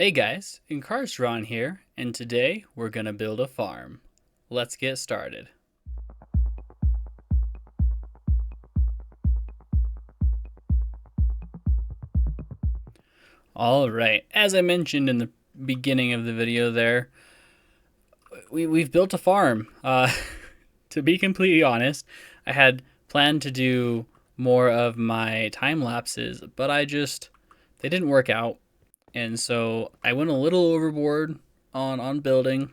Hey guys, Incarceron here, and today we're gonna build a farm. Let's get started. Alright, as I mentioned in the beginning of the video there, we've built a farm. To be completely honest, I had planned to do more of my time lapses, but they didn't work out. And so I went a little overboard on building.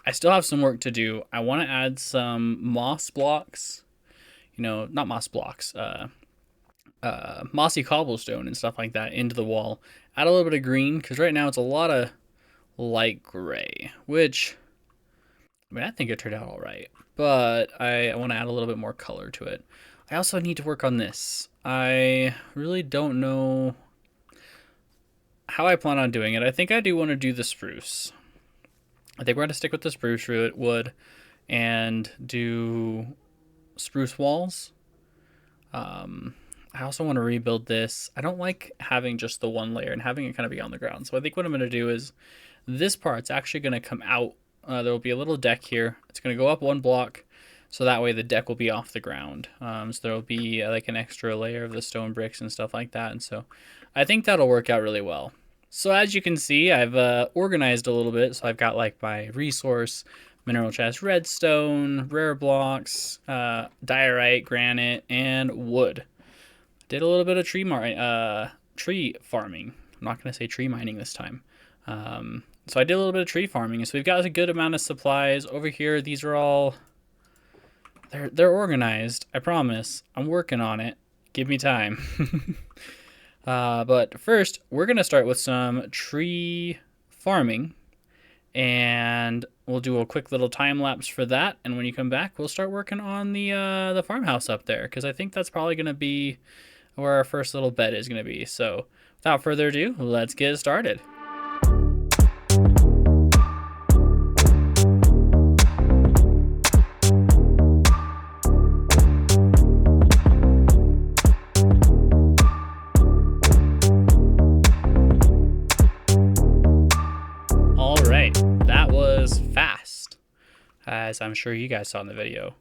I still have some work to do. I want to add some moss blocks, not moss blocks, mossy cobblestone and stuff like that into the wall. Add a little bit of green because right now it's a lot of light gray, which I think it turned out all right. But I want to add a little bit more color to it. I also need to work on this. I really don't know how I plan on doing it. I think I do want to do the spruce. I think we're going to stick with the spruce wood and do spruce walls. I also want to rebuild this. I don't like having just the one layer and having it kind of be on the ground. So I think what I'm going to do is this part's actually going to come out. There will be a little deck here. It's going to go up one block. So that way the deck will be off the ground. So there will be like an extra layer of the stone bricks and stuff like that. And so I think that'll work out really well. So as you can see, I've organized a little bit. So I've got like my resource, mineral chest, redstone, rare blocks, diorite, granite, and wood. Did a little bit of tree farming. I'm not going to say tree mining this time. So I did a little bit of tree farming. So we've got a good amount of supplies over here. These are all, they're organized. I promise. I'm working on it. Give me time. But first, we're going to start with some tree farming. And we'll do a quick little time lapse for that. And when you come back, we'll start working on the farmhouse up there. Because I think that's probably going to be where our first little bed is going to be. So without further ado, let's get started. All right, that was fast, as I'm sure you guys saw in the video.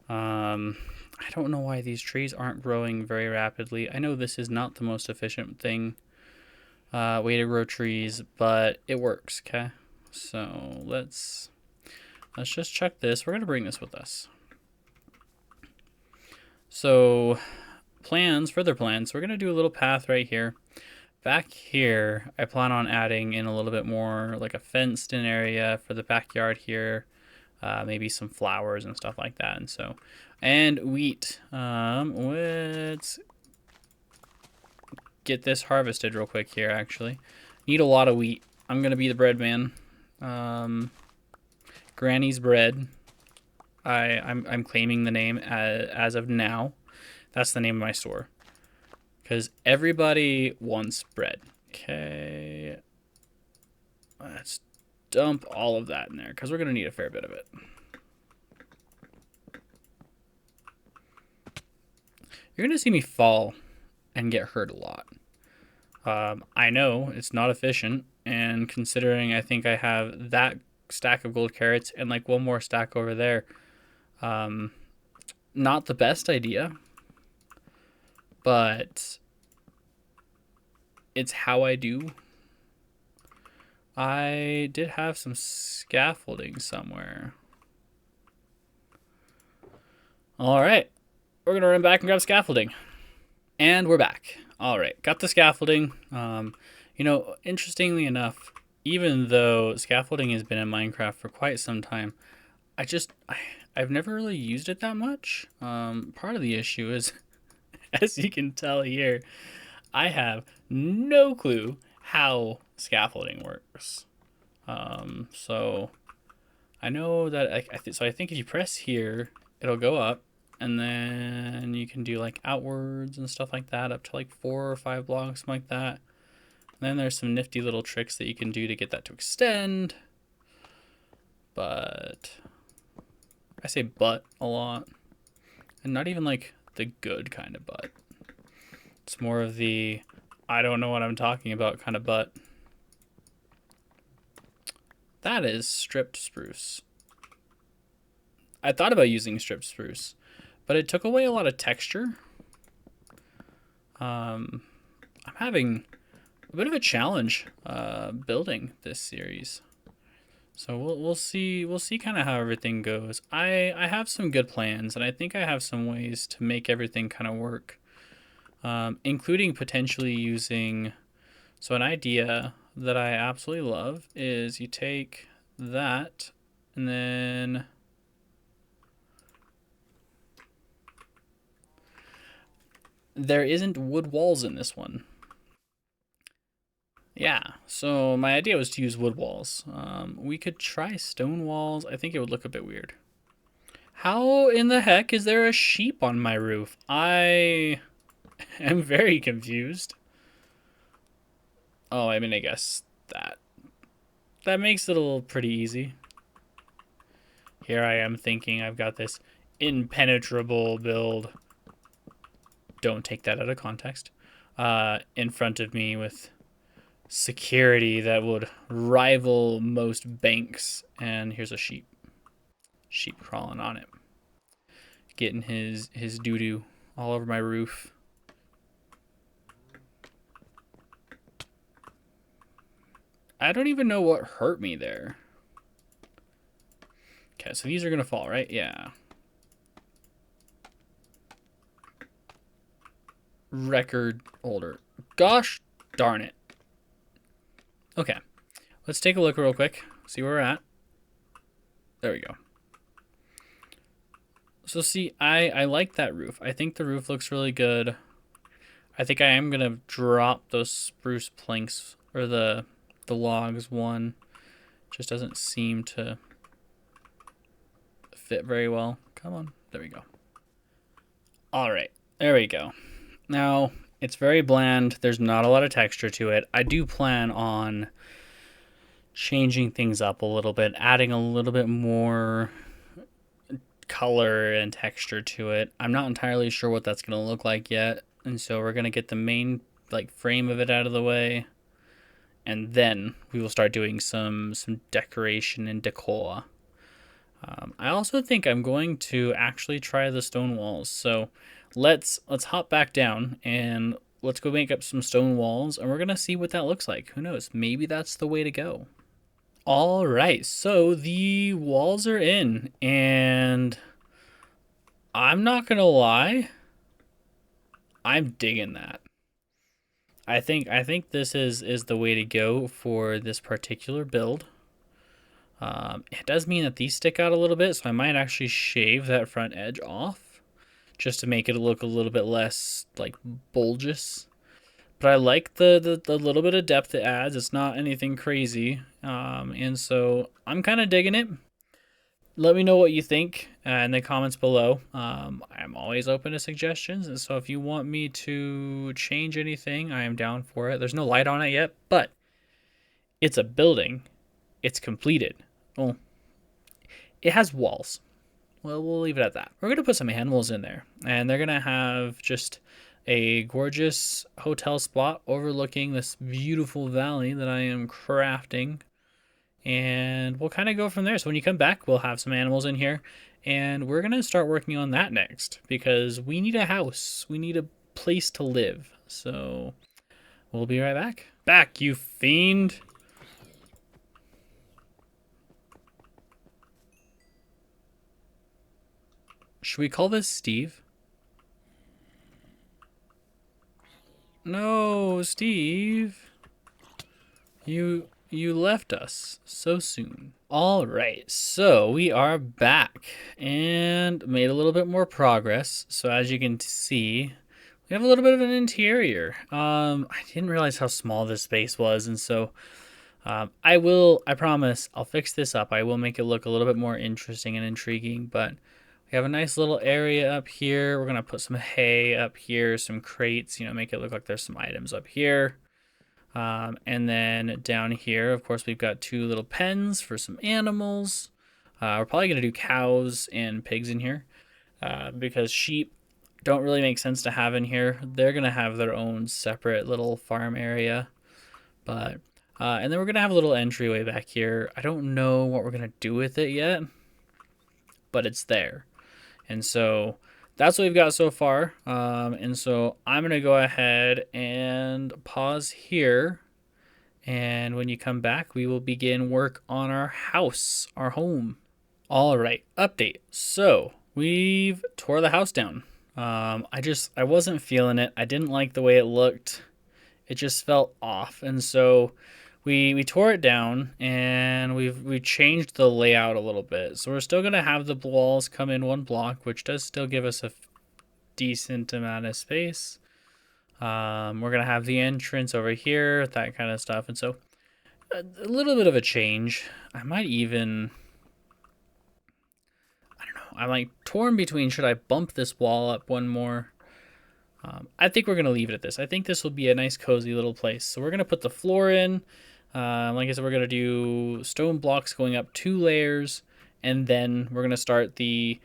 I don't know why these trees aren't growing very rapidly. I know this is not the most efficient way to grow trees, but it works, okay? So let's just check this. We're gonna bring this with us. So further plans. We're gonna do a little path right here. Back here, I plan on adding in a little bit more like a fenced in area for the backyard here. Maybe some flowers and stuff like that. And wheat. Let's get this harvested real quick here, actually. Need a lot of wheat. I'm going to be the bread man. Granny's Bread. I'm claiming the name as of now. That's the name of my store. Because everybody wants bread. Okay. Let's dump all of that in there because we're going to need a fair bit of it. You're going to see me fall and get hurt a lot. I know it's not efficient, and considering I think I have that stack of gold carrots and like one more stack over there, not the best idea, but it's how I do. I did have some scaffolding somewhere. All right, we're gonna run back and grab scaffolding. And we're back. All right, got the scaffolding. Interestingly enough, even though scaffolding has been in Minecraft for quite some time, I've never really used it that much. Part of the issue is, as you can tell here, I have no clue how scaffolding works. So I know that I think if you press here, it'll go up, and then you can do like outwards and stuff like that, up to like 4 or 5 blocks, something like that. And then there's some nifty little tricks that you can do to get that to extend. But I say but a lot, and not even like the good kind of but. It's more of the I don't know what I'm talking about kind of but. That is stripped spruce. I thought about using stripped spruce, but it took away a lot of texture. I'm having a bit of a challenge building this series. So we'll see kind of how everything goes. I have some good plans, and I think I have some ways to make everything kind of work, including potentially using. So an idea that I absolutely love is you take that and then there isn't wood walls in this one. Yeah, so my idea was to use wood walls. We could try stone walls. I think it would look a bit weird. How in the heck is there a sheep on my roof? I am very confused. Oh, I mean, I guess that makes it a little pretty easy. Here I am thinking I've got this impenetrable build. Don't take that out of context. In front of me with security that would rival most banks. And here's a sheep. Sheep crawling on it. Getting his doo-doo all over my roof. I don't even know what hurt me there. Okay, so these are gonna fall, right? Yeah. Record holder. Gosh darn it. Okay, let's take a look real quick. See where we're at. There we go. So see, I like that roof. I think the roof looks really good. I think I am gonna drop those spruce planks, or the logs one. Just doesn't seem to fit very well. Come on, there we go. All right, there we go. Now, it's very bland. There's not a lot of texture to it. I do plan on changing things up a little bit, adding a little bit more color and texture to it. I'm not entirely sure what that's going to look like yet. And so we're going to get the main frame of it out of the way. And then we will start doing some decoration and decor. I also think I'm going to actually try the stone walls. So let's hop back down and let's go make up some stone walls, and we're gonna see what that looks like. Who knows? Maybe that's the way to go. All right, so the walls are in, and I'm not gonna lie, I'm digging that. I think this is the way to go for this particular build. It does mean that these stick out a little bit, so I might actually shave that front edge off just to make it look a little bit less bulbous. But I like the little bit of depth it adds. It's not anything crazy, and so I'm kind of digging it. Let me know what you think in the comments below. I'm always open to suggestions, and so if you want me to change anything, I am down for it. There's no light on it yet, but it's a building. It's completed. Well, it has walls. Well, we'll leave it at that. We're going to put some animals in there, and they're going to have just a gorgeous hotel spot overlooking this beautiful valley that I am crafting, and we'll kind of go from there. So when you come back, we'll have some animals in here, and we're going to start working on that next because we need a house. We need a place to live. So we'll be right back. Back, you fiend! Should we call this Steve? No, Steve. You left us so soon. All right, so we are back and made a little bit more progress. So as you can see, we have a little bit of an interior. I didn't realize how small this space was, and so I promise I'll fix this up. I will make it look a little bit more interesting and intriguing, but we have a nice little area up here. We're going to put some hay up here, some crates, make it look like there's some items up here. And then down here, of course, we've got two little pens for some animals. We're probably going to do cows and pigs in here because sheep don't really make sense to have in here. They're going to have their own separate little farm area. But And then we're going to have a little entryway back here. I don't know what we're going to do with it yet, but it's there. And so that's what we've got so far. And so I'm going to go ahead and pause here. And when you come back, we will begin work on our house, our home. All right, update. So we've tore the house down. I wasn't feeling it. I didn't like the way it looked. It just felt off. And so we tore it down, and we changed the layout a little bit. So we're still going to have the walls come in one block, which does still give us a decent amount of space. We're going to have the entrance over here, that kind of stuff. And so a little bit of a change. I might even, I don't know, I'm like torn between, should I bump this wall up one more? I think we're going to leave it at this. I think this will be a nice cozy little place. So we're going to put the floor in. Like I said, we're going to do stone blocks going up 2 layers, and then we're going to start the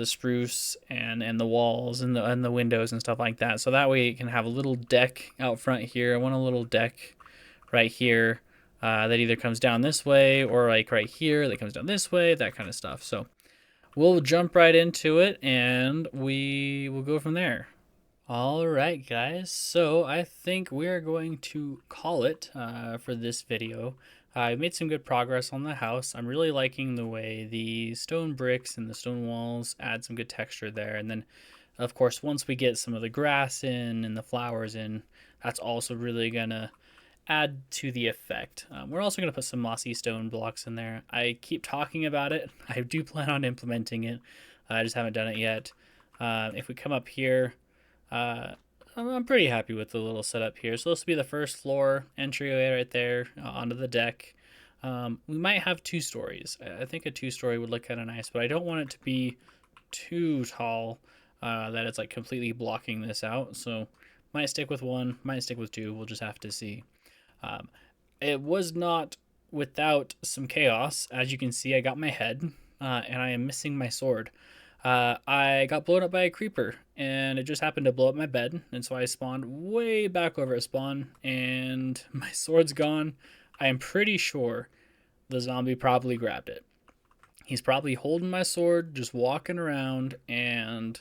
spruce and the walls and the windows and stuff like that. So that way it can have a little deck out front here. I want a little deck right here that either comes down this way, or like right here that comes down this way, that kind of stuff. So we'll jump right into it, and we will go from there. All right, guys, so I think we're going to call it for this video. I made some good progress on the house. I'm really liking the way the stone bricks and the stone walls add some good texture there. And then, of course, once we get some of the grass in and the flowers in, that's also really going to add to the effect. We're also going to put some mossy stone blocks in there. I keep talking about it. I do plan on implementing it. I just haven't done it yet. If we come up here, I'm pretty happy with the little setup here. So this will be the first floor entryway right there onto the deck. We might have 2 stories. I think a 2-story would look kind of nice, but I don't want it to be too tall that it's like completely blocking this out. So might stick with 1, might stick with 2. We'll just have to see. It was not without some chaos. As you can see, I got my head and I am missing my sword. I got blown up by a creeper, and it just happened to blow up my bed, and so I spawned way back over at spawn, and my sword's gone. I am pretty sure the zombie probably grabbed it. He's probably holding my sword, just walking around and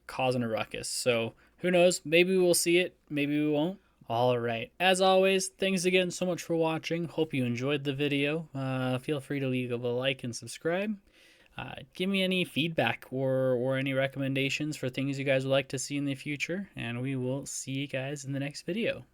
causing a ruckus. So who knows? Maybe we'll see it, maybe we won't. All right, as always, thanks again so much for watching. Hope you enjoyed the video. Feel free to leave a like and subscribe. Give me any feedback or any recommendations for things you guys would like to see in the future, and we will see you guys in the next video.